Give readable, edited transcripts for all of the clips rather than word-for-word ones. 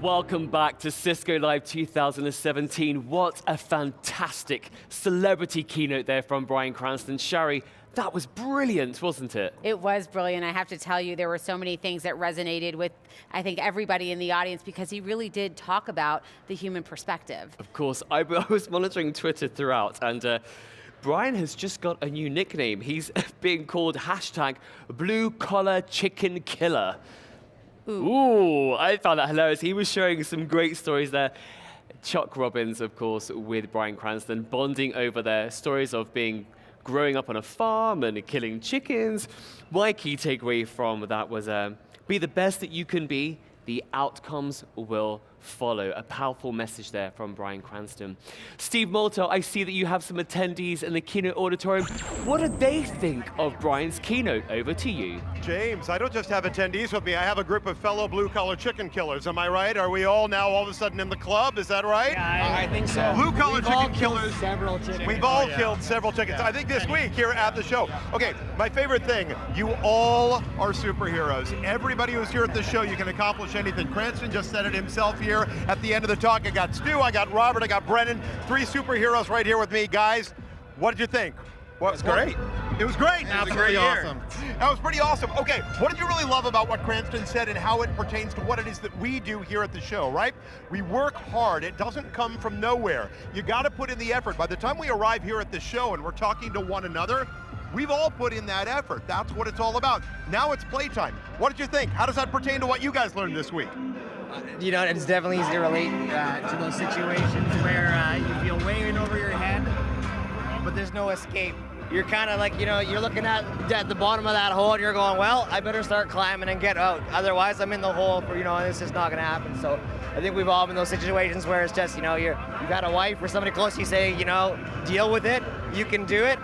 Welcome back to Cisco Live 2017. What a fantastic celebrity keynote there from Bryan Cranston. Shari, that was brilliant, wasn't it? It was brilliant. I have to tell you, there were so many things that resonated with, I think, everybody in the audience, because he really did talk about the human perspective. Of course, I was monitoring Twitter throughout, and Bryan has just got a new nickname. He's being called hashtag Blue Collar Chicken Killer. Ooh, I found that hilarious. He was sharing some great stories there. Chuck Robbins, of course, with Bryan Cranston, bonding over their stories of growing up on a farm and killing chickens. My key takeaway from that was be the best that you can be. The outcomes will follow. A powerful message there from Bryan Cranston. Steve Molto, I see that you have some attendees in the keynote auditorium. What did they think of Bryan's keynote? Over to you. James, I don't just have attendees with me, I have a group of fellow blue-collar chicken killers. Am I right? Are we all now all of a sudden in the club? Is that right? Yeah, I think so. Blue-collar chicken killers. Several chickens. We've all killed several chickens. I think this week here at the show. Okay, my favorite thing, you all are superheroes. Everybody who's here at the show, you can accomplish anything. Cranston just said it himself here at the end of the talk. I got Stu, I got Robert, I got Brennan, 3 superheroes right here with me. Guys, what did you think? It was great. It was great. Absolutely awesome. That was pretty awesome. Okay, what did you really love about what Cranston said and how it pertains to what it is that we do here at the show, right? We work hard. It doesn't come from nowhere. You got to put in the effort. By the time we arrive here at the show and we're talking to one another, we've all put in that effort. That's what it's all about. Now it's playtime. What did you think? How does that pertain to what you guys learned this week? You know, it's definitely easy to relate to those situations where you feel way in over your head, but there's no escape. You're kind of like, you know, you're looking at the bottom of that hole and you're going, well, I better start climbing and get out. Otherwise, I'm in the hole for, you know, this is not going to happen. So I think we've all been in those situations where it's just, you know, you got a wife or somebody close, you say, you know, deal with it. You can do it.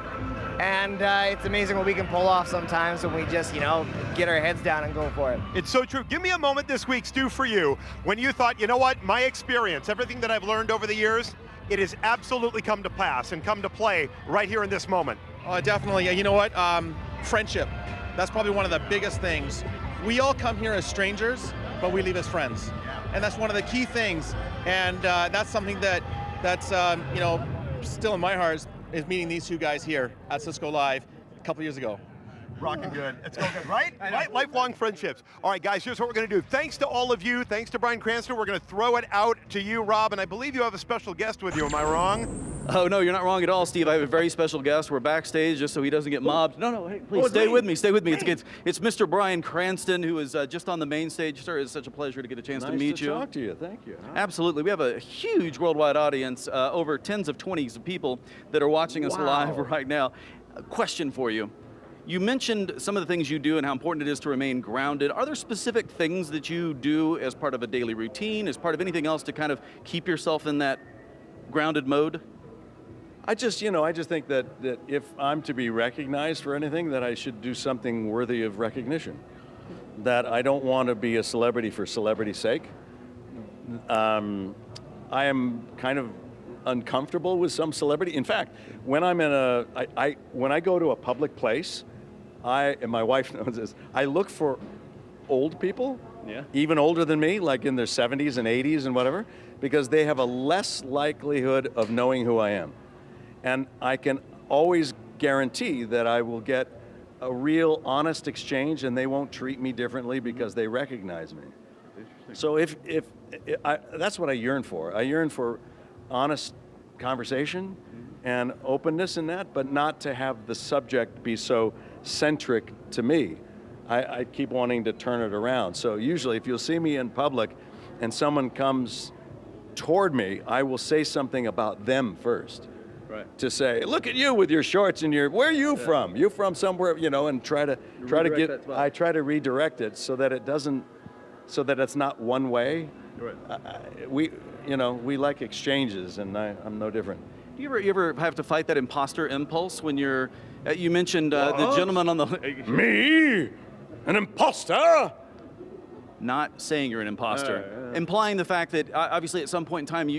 And it's amazing what we can pull off sometimes when we just, you know, get our heads down and go for it. It's so true. Give me a moment this week, Stu, for you, when you thought, you know what, my experience, everything that I've learned over the years, it has absolutely come to pass and come to play right here in this moment. Definitely. You know what? Friendship. That's probably one of the biggest things. We all come here as strangers, but we leave as friends. And that's one of the key things. And that's something that's you know, still in my heart is meeting these 2 guys here at Cisco Live a couple years ago. Rocking good. It's going good, right? Right? Lifelong friendships. All right, guys, here's what we're going to do. Thanks to all of you. Thanks to Bryan Cranston. We're going to throw it out to you, Rob, and I believe you have a special guest with you. Am I wrong? Oh, no, you're not wrong at all, Steve. I have a very special guest. We're backstage just so he doesn't get mobbed. No, hey, please, stay with me. Stay with me. It's Mr. Bryan Cranston, who is just on the main stage. Sir, it's such a pleasure to get a chance to meet you. Nice to talk to you. Thank you. Absolutely. We have a huge worldwide audience, over tens of 20s of people that are watching us live right now. A question for you. You mentioned some of the things you do and how important it is to remain grounded. Are there specific things that you do as part of a daily routine, as part of anything else to kind of keep yourself in that grounded mode? I just think that if I'm to be recognized for anything, that I should do something worthy of recognition. That I don't want to be a celebrity for celebrity's sake. I am kind of uncomfortable with some celebrity. In fact, when I'm in when I go to a public place, and my wife knows this, I look for old people, even older than me, like in their 70s and 80s and whatever, because they have a less likelihood of knowing who I am. And I can always guarantee that I will get a real honest exchange and they won't treat me differently because they recognize me. So that's what I yearn for. I yearn for honest conversation and openness in that, but not to have the subject be so centric to me. I keep wanting to turn it around. So usually if you'll see me in public and someone comes toward me, I will say something about them first. Right. To say, look at you with your shorts and where are you from? You from somewhere, you know, and try to redirect it so that it's not one way. Right. We like exchanges, and I'm no different. Do you ever have to fight that imposter impulse when you're, you mentioned the gentleman on the... Me? An imposter? Not saying you're an imposter. Implying the fact that obviously at some point in time,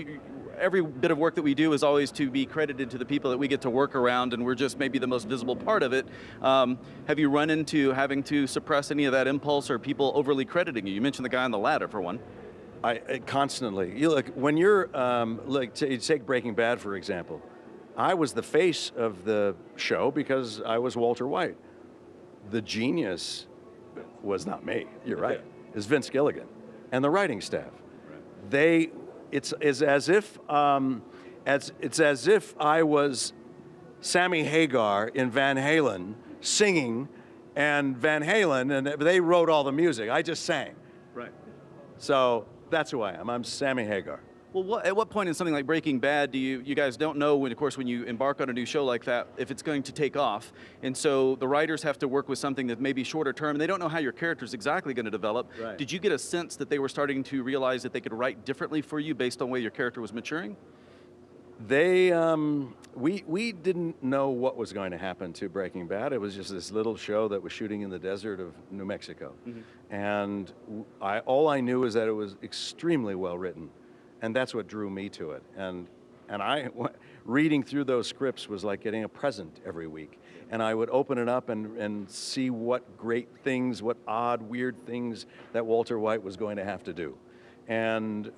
every bit of work that we do is always to be credited to the people that we get to work around, and we're just maybe the most visible part of it. Have you run into having to suppress any of that impulse or people overly crediting you? You mentioned the guy on the ladder, for one. I constantly. You look when you're take Breaking Bad for example. I was the face of the show because I was Walter White. The genius was not me. You're right. It's Vince Gilligan and the writing staff. It's as if I was Sammy Hagar in Van Halen singing, and Van Halen, and they wrote all the music. I just sang. Right. So that's who I am. I'm Sammy Hagar. Well, at what point in something like Breaking Bad do you guys don't know when, of course, when you embark on a new show like that, if it's going to take off, and so the writers have to work with something that may be shorter term, and they don't know how your character's exactly going to develop. Right. Did you get a sense that they were starting to realize that they could write differently for you based on the way your character was maturing? We didn't know what was going to happen to Breaking Bad. It was just this little show that was shooting in the desert of New Mexico, and all I knew is that it was extremely well written. And that's what drew me to it. And reading through those scripts was like getting a present every week. And I would open it up and see what great things, what odd, weird things that Walter White was going to have to do. And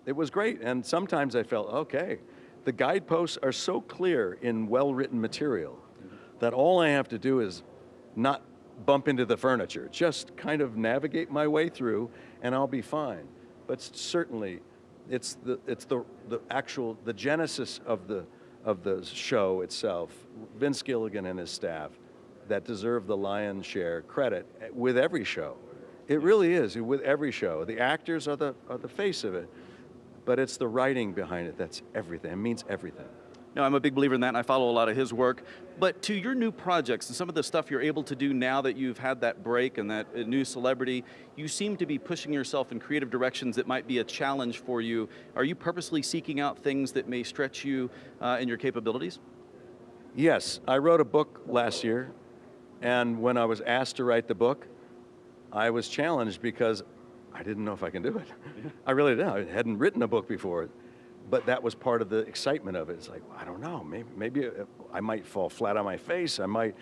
it was great. And sometimes I felt, okay, the guideposts are so clear in well-written material that all I have to do is not bump into the furniture, just kind of navigate my way through and I'll be fine. But certainly, it's the genesis of the show itself, Vince Gilligan and his staff, that deserve the lion's share credit with every show. It really is with every show. The actors are the face of it, but it's the writing behind it that's everything. It means everything. No, I'm a big believer in that, and I follow a lot of his work. But to your new projects and some of the stuff you're able to do now that you've had that break and that new celebrity, you seem to be pushing yourself in creative directions that might be a challenge for you. Are you purposely seeking out things that may stretch you in your capabilities? Yes, I wrote a book last year, and when I was asked to write the book, I was challenged because I didn't know if I can do it. I really didn't. I hadn't written a book before. But that was part of the excitement of it. It's like, I don't know, maybe I might fall flat on my face. It might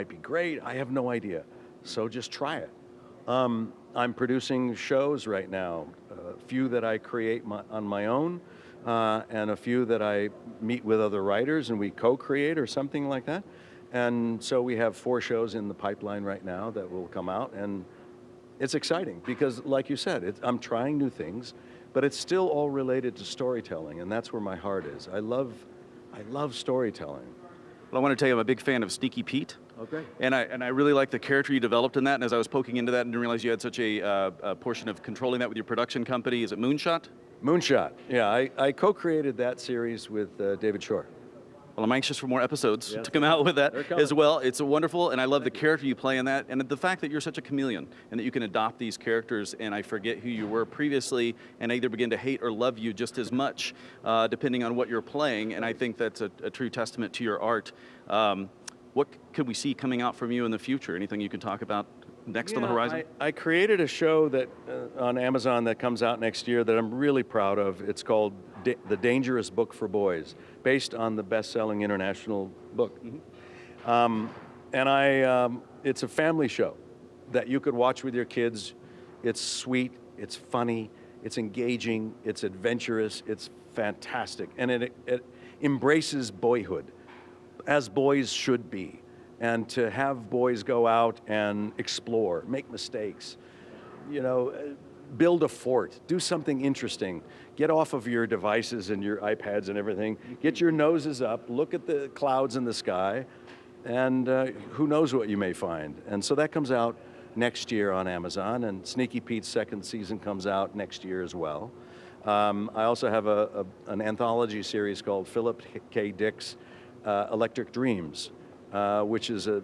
be great. I have no idea. So just try it. I'm producing shows right now, a few that I create on my own, and a few that I meet with other writers and we co-create or something like that. And so we have 4 shows in the pipeline right now that will come out, and it's exciting because, like you said, I'm trying new things. But it's still all related to storytelling, and that's where my heart is. I love storytelling. Well, I want to tell you I'm a big fan of Sneaky Pete. Oh, great. And I really like the character you developed in that, and as I was poking into that and didn't realize you had such a portion of controlling that with your production company. Is it Moonshot? Moonshot, yeah. I co-created that series with David Shore. Well, I'm anxious for more episodes to come out with that as well. It's wonderful, and I love the character you play in that, and the fact that you're such a chameleon, and that you can adopt these characters, and I forget who you were previously, and either begin to hate or love you just as much, depending on what you're playing, and I think that's a true testament to your art. What could we see coming out from you in the future? Anything you can talk about next on the horizon? I created a show that on Amazon that comes out next year that I'm really proud of. It's called The Dangerous Book for Boys, based on the best-selling international book. It's a family show that you could watch with your kids. It's sweet, it's funny, it's engaging, it's adventurous, it's fantastic. And it embraces boyhood, as boys should be. And to have boys go out and explore, make mistakes, build a fort, do something interesting, get off of your devices and your iPads and everything, get your noses up, look at the clouds in the sky, and who knows what you may find. And so that comes out next year on Amazon, and Sneaky Pete's second season comes out next year as well. I also have an anthology series called Philip K. Dick's Electric Dreams, which is a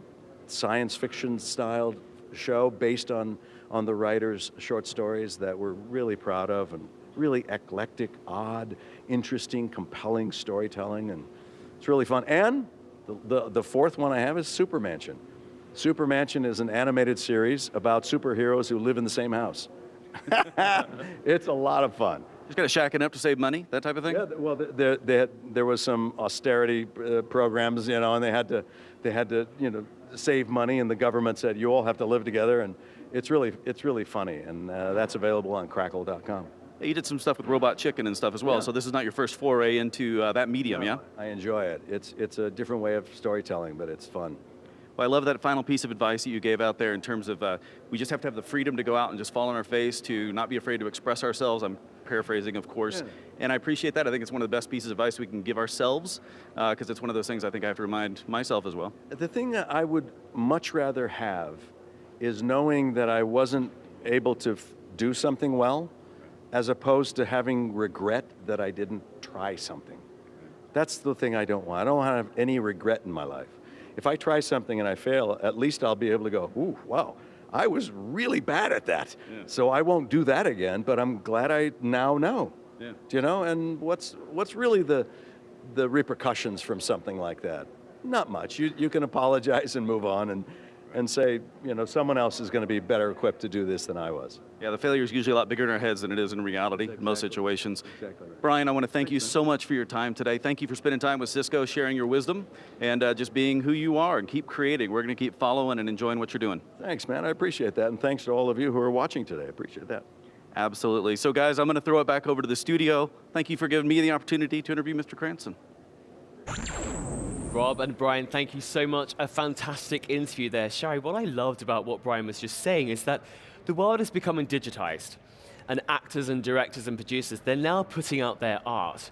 science fiction styled show based on the writer's short stories that we're really proud of, and really eclectic, odd, interesting, compelling storytelling, and it's really fun. And the fourth one I have is Super Mansion. Super Mansion is an animated series about superheroes who live in the same house. It's a lot of fun. Just got to shacken up to save money, that type of thing? Yeah, well, there was some austerity programs, and they had to, save money, and the government said, you all have to live together, and it's really funny, and that's available on crackle.com. You did some stuff with Robot Chicken and stuff as well, Yeah. so this is not your first foray into that medium, yeah? I enjoy it. It's a different way of storytelling, but it's fun. Well, I love that final piece of advice that you gave out there in terms of we just have to have the freedom to go out and just fall on our face, to not be afraid to express ourselves. I'm paraphrasing, of course. Yeah. And I appreciate that. I think it's one of the best pieces of advice we can give ourselves, because it's one of those things I think I have to remind myself as well. The thing that I would much rather have is knowing that I wasn't able to do something well, as opposed to having regret that I didn't try something. That's the thing I don't want. I don't want to have any regret in my life. If I try something and I fail, at least I'll be able to go, ooh, wow, I was really bad at that. Yeah. So I won't do that again, but I'm glad I now know. Yeah. Do you know? And what's really the repercussions from something like that? Not much. You can apologize and move on and say, you know, someone else is going to be better equipped to do this than I was. Yeah, the failure is usually a lot bigger in our heads than it is in reality in most situations. Exactly right. Bryan, I want to thank you so much for your time today. Thank you for spending time with Cisco, sharing your wisdom, and just being who you are, and keep creating. We're going to keep following and enjoying what you're doing. Thanks, man. I appreciate that. And thanks to all of you who are watching today. I appreciate that. Absolutely. So guys, I'm going to throw it back over to the studio. Thank you for giving me the opportunity to interview Mr. Cranston. Rob and Bryan, thank you so much. A fantastic interview there. Shari, what I loved about what Bryan was just saying is that the world is becoming digitized, and actors and directors and producers, they're now putting out their art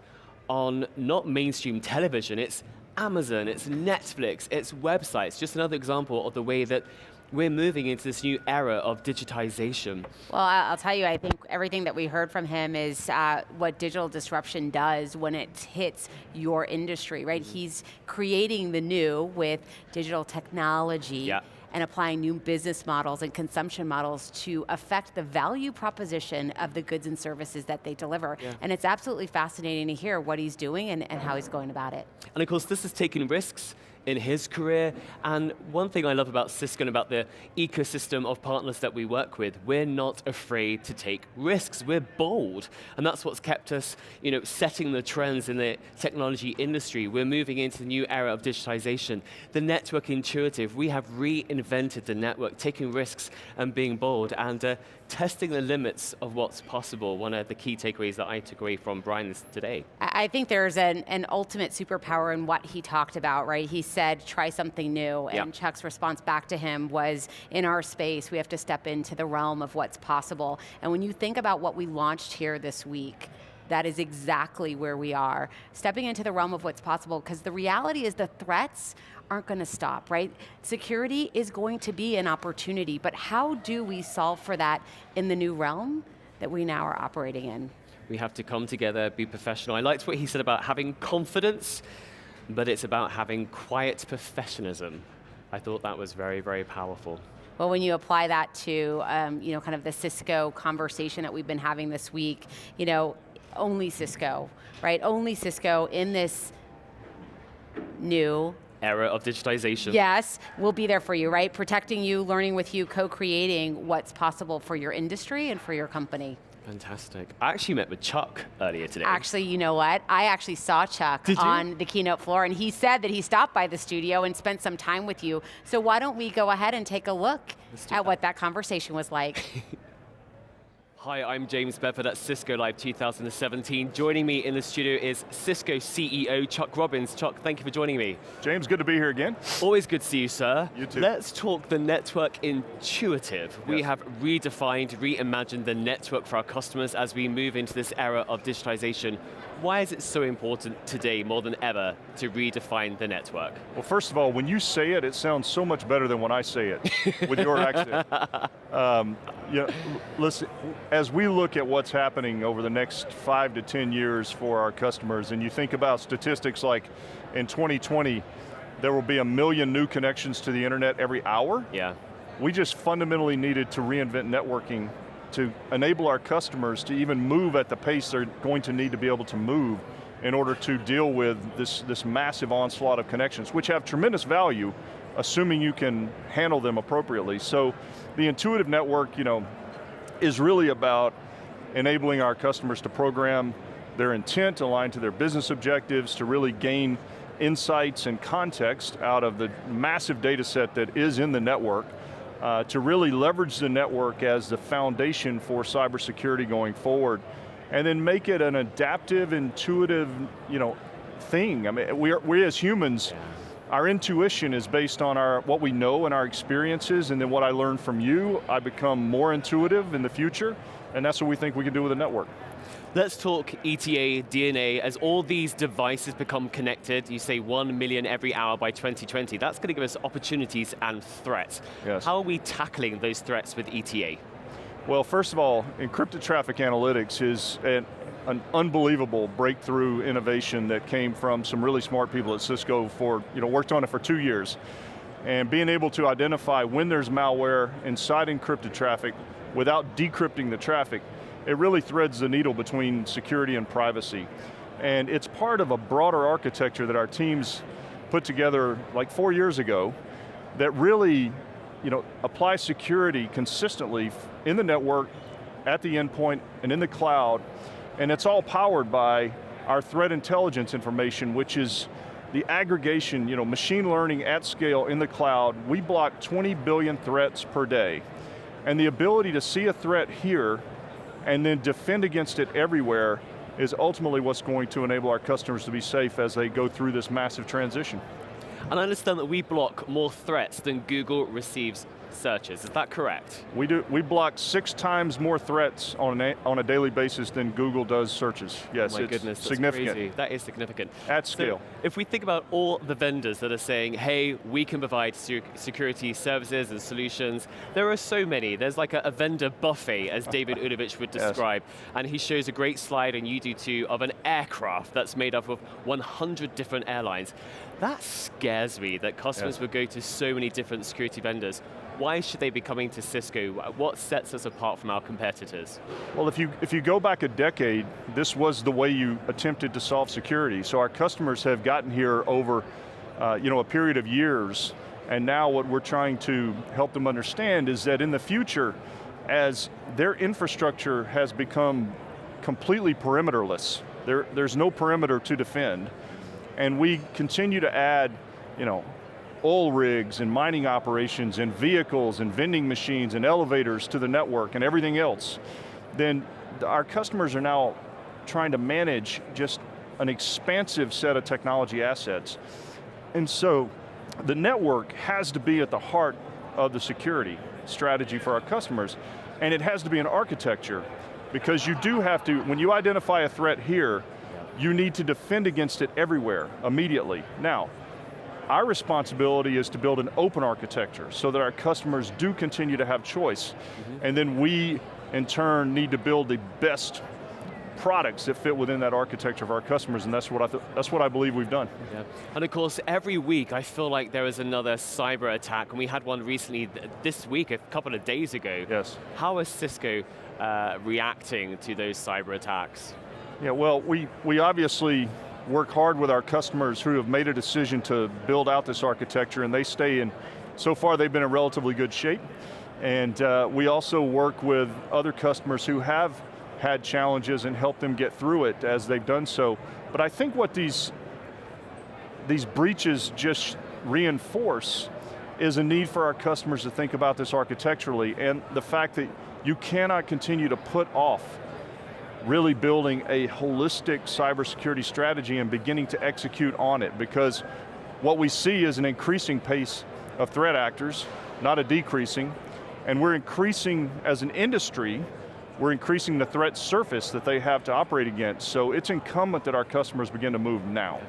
on not mainstream television, it's Amazon, it's Netflix, it's websites. Just another example of the way that we're moving into this new era of digitization. Well, I'll tell you, I think everything that we heard from him is what digital disruption does when it hits your industry, right? He's creating the new with digital technology. Yeah. And applying new business models and consumption models to affect the value proposition of the goods and services that they deliver. Yeah. And it's absolutely fascinating to hear what he's doing and how he's going about it. And of course, this is taking risks in his career. And one thing I love about Cisco and about the ecosystem of partners that we work with, we're not afraid to take risks. We're bold. And that's what's kept us, you know, setting the trends in the technology industry. We're moving into the new era of digitization. The network intuitive, we have reinvented the network, taking risks and being bold and testing the limits of what's possible. One of the key takeaways that I took away from Bryan today. I think there's an ultimate superpower in what he talked about, right? He said, try something new, and Yep. Chuck's response back to him was, in our space, we have to step into the realm of what's possible. And when you think about what we launched here this week, that is exactly where we are, stepping into the realm of what's possible, because the reality is the threats aren't going to stop, right? Security is going to be an opportunity, but how do we solve for that in the new realm that we now are operating in? We have to come together, be professional. I liked what he said about having confidence, but it's about having quiet professionalism. I thought that was very, very powerful. Well, when you apply that to, you know, kind of the Cisco conversation that we've been having this week, you know, only Cisco, right? Only Cisco in this new Era of digitization. yes, we'll be there for you, right? Protecting you, learning with you, co-creating what's possible for your industry and for your company. Fantastic. I actually met with Chuck earlier today. Actually, you know what? I actually saw Chuck Did you? on the keynote floor, and he said that he stopped by the studio and spent some time with you. So why don't we go ahead and take a look Let's do at that. what that conversation was like. Hi, I'm James Bedford at Cisco Live 2017. Joining me in the studio is Cisco CEO Chuck Robbins. Chuck, thank you for joining me. James, good to be here again. Always good to see you, sir. You too. Let's talk the network intuitive. We Yes. have redefined, reimagined the network for our customers as we move into this era of digitization. Why is it so important today, more than ever, to redefine the network? Well, first of all, when you say it, it sounds so much better than when I say it with your accent. Yeah, listen, as we look at what's happening over the next 5 to 10 years for our customers, and you think about statistics like in 2020, there will be 1 million new connections to the internet every hour. Yeah. We just fundamentally needed to reinvent networking to enable our customers to even move at the pace they're going to need to be able to move in order to deal with this massive onslaught of connections, which have tremendous value, assuming you can handle them appropriately. So the intuitive network, you know, is really about enabling our customers to program their intent aligned to their business objectives, to really gain insights and context out of the massive data set that is in the network, to really leverage the network as the foundation for cybersecurity going forward. and then make it an adaptive, intuitive, thing. I mean, we as humans, our intuition is based on what we know and our experiences, and then what I learn from you, I become more intuitive in the future, and that's what we think we can do with a network. Let's talk ETA, DNA. As all these devices become connected, you say 1 million every hour by 2020, that's going to give us opportunities and threats. Yes. How are we tackling those threats with ETA? Well, first of all, encrypted traffic analytics is an unbelievable breakthrough innovation that came from some really smart people at Cisco worked on it for 2 years. And being able to identify when there's malware inside encrypted traffic without decrypting the traffic, it really threads the needle between security and privacy. And it's part of a broader architecture that our teams put together like 4 years ago that really applies security consistently in the network, at the endpoint, and in the cloud. And it's all powered by our threat intelligence information, which is the aggregation, machine learning at scale in the cloud. We block 20 billion threats per day. And the ability to see a threat here and then defend against it everywhere is ultimately what's going to enable our customers to be safe as they go through this massive transition. And I understand that we block more threats than Google receives searches. Is that correct? We do. We block 6 times more threats on a daily basis than Google does searches. Yes, oh my it's goodness, that's significant. Crazy. That is significant. At scale. So if we think about all the vendors that are saying, hey, we can provide security services and solutions, there are so many. There's like a vendor buffet, as David Udovich would describe. Yes. And he shows a great slide, and you do too, of an aircraft that's made up of 100 different airlines. That scares me, that customers would go to so many different security vendors. Why should they be coming to Cisco? What sets us apart from our competitors? Well, if you go back a decade, this was the way you attempted to solve security. So our customers have gotten here over a period of years, and now what we're trying to help them understand is that in the future, as their infrastructure has become completely perimeterless, there's no perimeter to defend, and we continue to add, oil rigs and mining operations and vehicles and vending machines and elevators to the network and everything else, then our customers are now trying to manage just an expansive set of technology assets. And so the network has to be at the heart of the security strategy for our customers, and it has to be an architecture, because you do have to, when you identify a threat here, you need to defend against it everywhere, immediately. Now, our responsibility is to build an open architecture so that our customers do continue to have choice. And then we, in turn, need to build the best products that fit within that architecture of our customers, and that's what I believe we've done. Yeah. And of course, every week I feel like there is another cyber attack, and we had one recently this week, a couple of days ago. Yes. How is Cisco reacting to those cyber attacks? Yeah, well, we obviously work hard with our customers who have made a decision to build out this architecture, and they stay in, so far they've been in relatively good shape. And we also work with other customers who have had challenges and help them get through it as they've done so. But I think what these breaches just reinforce is a need for our customers to think about this architecturally, and the fact that you cannot continue to put off really building a holistic cybersecurity strategy and beginning to execute on it, because what we see is an increasing pace of threat actors, not a decreasing, and we're increasing, as an industry, we're increasing the threat surface that they have to operate against. So it's incumbent that our customers begin to move now.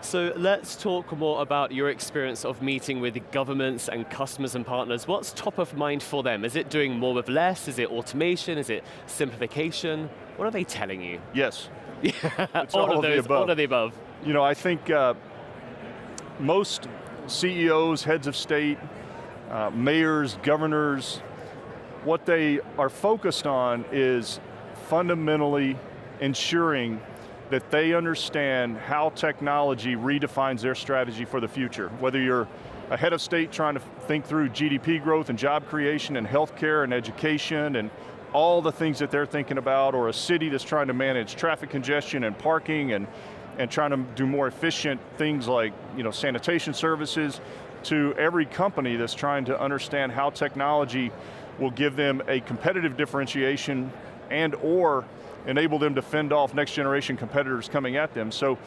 So let's talk more about your experience of meeting with governments and customers and partners. What's top of mind for them? Is it doing more with less? Is it automation? Is it simplification? What are they telling you? Yes. It's all of those, all of the above. I think most CEOs, heads of state, mayors, governors, what they are focused on is fundamentally ensuring that they understand how technology redefines their strategy for the future. Whether you're a head of state trying to think through GDP growth and job creation and healthcare and education and all the things that they're thinking about, or a city that's trying to manage traffic congestion and parking and trying to do more efficient things like sanitation services, to every company that's trying to understand how technology will give them a competitive differentiation and or enable them to fend off next generation competitors coming at them. So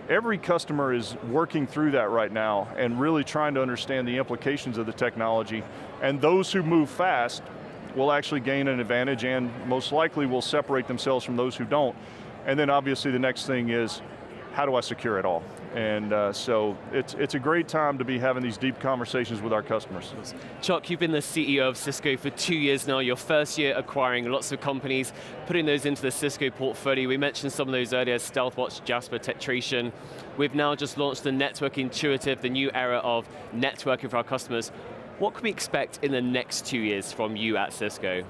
every customer is working through that right now and really trying to understand the implications of the technology. And those who move fast will actually gain an advantage and most likely will separate themselves from those who don't. And then obviously the next thing is, how do I secure it all? And so it's a great time to be having these deep conversations with our customers. Chuck, you've been the CEO of Cisco for 2 years now, your first year acquiring lots of companies, putting those into the Cisco portfolio. We mentioned some of those earlier, Stealthwatch, Jasper, Tetration. We've now just launched the Network Intuitive, the new era of networking for our customers. What can we expect in the next 2 years from you at Cisco?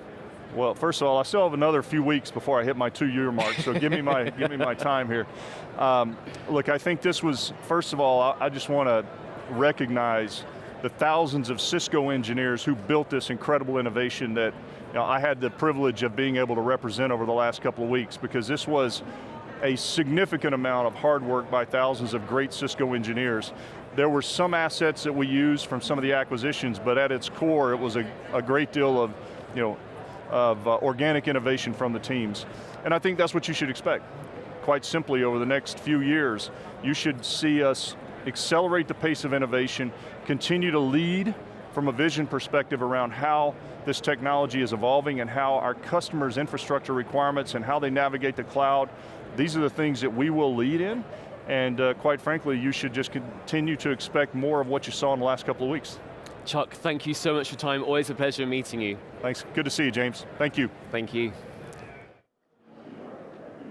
Well, first of all, I still have another few weeks before I hit my 2-year mark, so give me my time here. Look, I think this was, first of all, I just want to recognize the thousands of Cisco engineers who built this incredible innovation that I had the privilege of being able to represent over the last couple of weeks, because this was a significant amount of hard work by thousands of great Cisco engineers. There were some assets that we used from some of the acquisitions, but at its core, it was a great deal of, organic innovation from the teams. And I think that's what you should expect. Quite simply, over the next few years, you should see us accelerate the pace of innovation, continue to lead from a vision perspective around how this technology is evolving and how our customers' infrastructure requirements and how they navigate the cloud. These are the things that we will lead in, and quite frankly, you should just continue to expect more of what you saw in the last couple of weeks. Chuck, thank you so much for your time. Always a pleasure meeting you. Thanks, good to see you, James. Thank you. Thank you.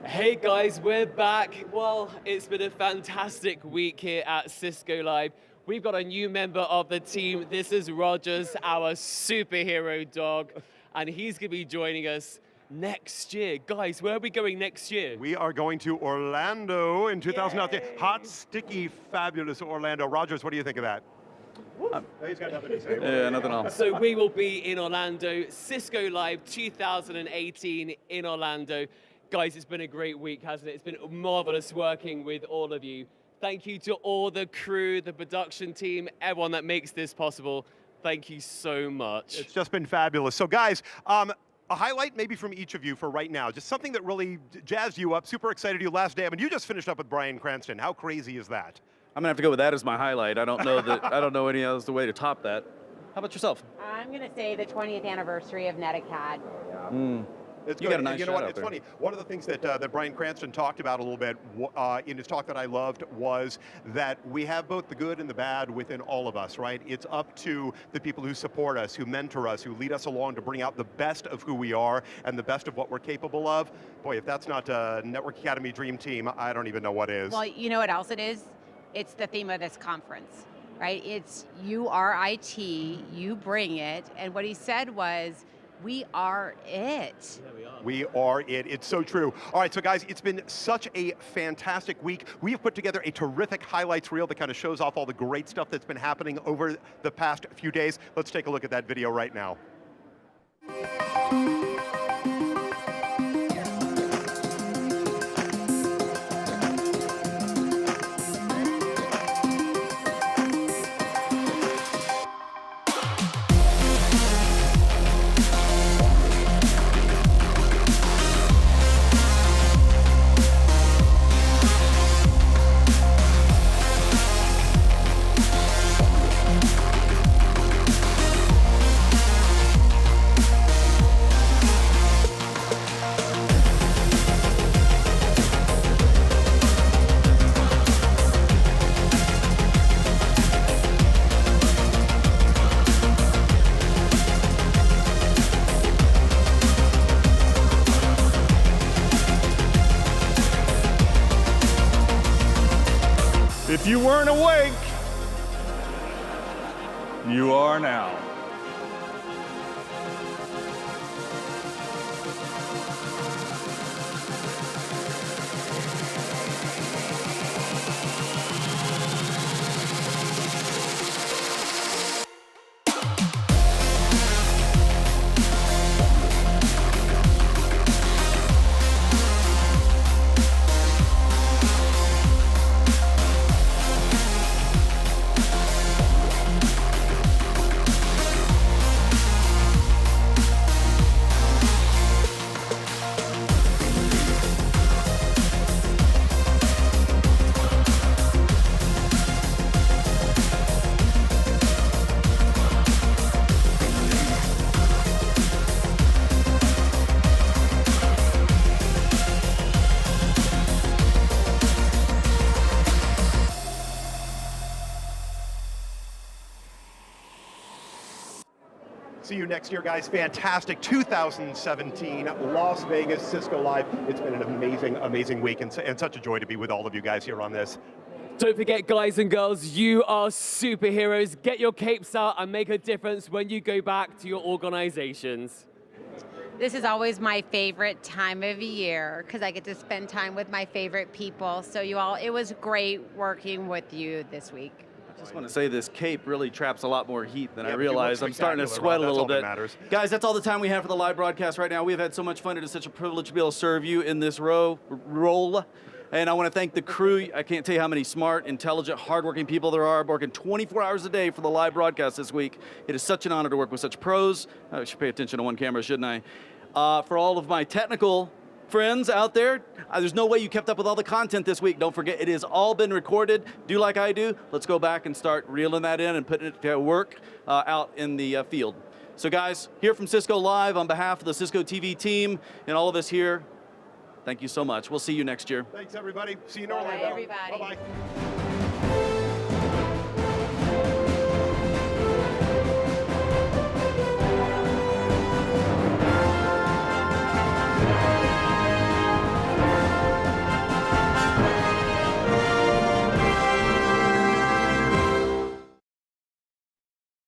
Hey guys, we're back. Well, it's been a fantastic week here at Cisco Live. We've got a new member of the team. This is Rogers, our superhero dog, and he's going to be joining us next year. Guys, where are we going next year? We are going to Orlando in 2019. Hot, sticky, fabulous Orlando. Rogers, what do you think of that? He's got nothing to say. Yeah, nothing else. So we will be in Orlando, Cisco Live 2018 in Orlando. Guys, it's been a great week, hasn't it? It's been marvelous working with all of you. Thank you to all the crew, the production team, everyone that makes this possible. Thank you so much. It's just been fabulous. So guys, a highlight maybe from each of you for right now, just something that really jazzed you up, super excited you last day. I mean, you just finished up with Bryan Cranston. How crazy is that? I'm gonna have to go with that as my highlight. I don't know any other way to top that. How about yourself? I'm going to say the 20th anniversary of Netacad. It's you good. got a nice you know shot what? out It's there. funny. One of the things that Bryan Cranston talked about a little bit in his talk that I loved was that we have both the good and the bad within all of us, right? It's up to the people who support us, who mentor us, who lead us along to bring out the best of who we are and the best of what we're capable of. Boy, if that's not a Network Academy Dream Team, I don't even know what is. Well, you know what else it is? It's the theme of this conference, right? It's you are IT, you bring it, and what he said was, we are it. We are it. It's so true. All right, so guys, it's been such a fantastic week. We have put together a terrific highlights reel that kind of shows off all the great stuff that's been happening over the past few days. Let's take a look at that video right now. If you weren't awake, you are now. next year, guys. Fantastic 2017 Las Vegas Cisco Live. It's been an amazing, amazing week, and such a joy to be with all of you guys here on this. Don't forget, guys and girls, you are superheroes. Get your capes out and make a difference when you go back to your organizations. This is always my favorite time of year because I get to spend time with my favorite people. So you all, it was great working with you this week. I just want to say this cape really traps a lot more heat than I but you realized. look I'm starting to spectacular, sweat a Rob. little That's all bit. that matters. Guys, that's all the time we have for the live broadcast right now. We've had so much fun. It is such a privilege to be able to serve you in this role. And I want to thank the crew. I can't tell you how many smart, intelligent, hardworking people there are working 24 hours a day for the live broadcast this week. It is such an honor to work with such pros. I should pay attention to one camera, shouldn't I? For all of my technical friends out there, there's no way you kept up with all the content this week. Don't forget, it has all been recorded. Do like I do. Let's go back and start reeling that in and putting it to work out in the field. So guys, here from Cisco Live, on behalf of the Cisco TV team and all of us here, thank you so much. We'll see you next year. Thanks, everybody. See you in Orlando. Bye, everybody. Bye-bye.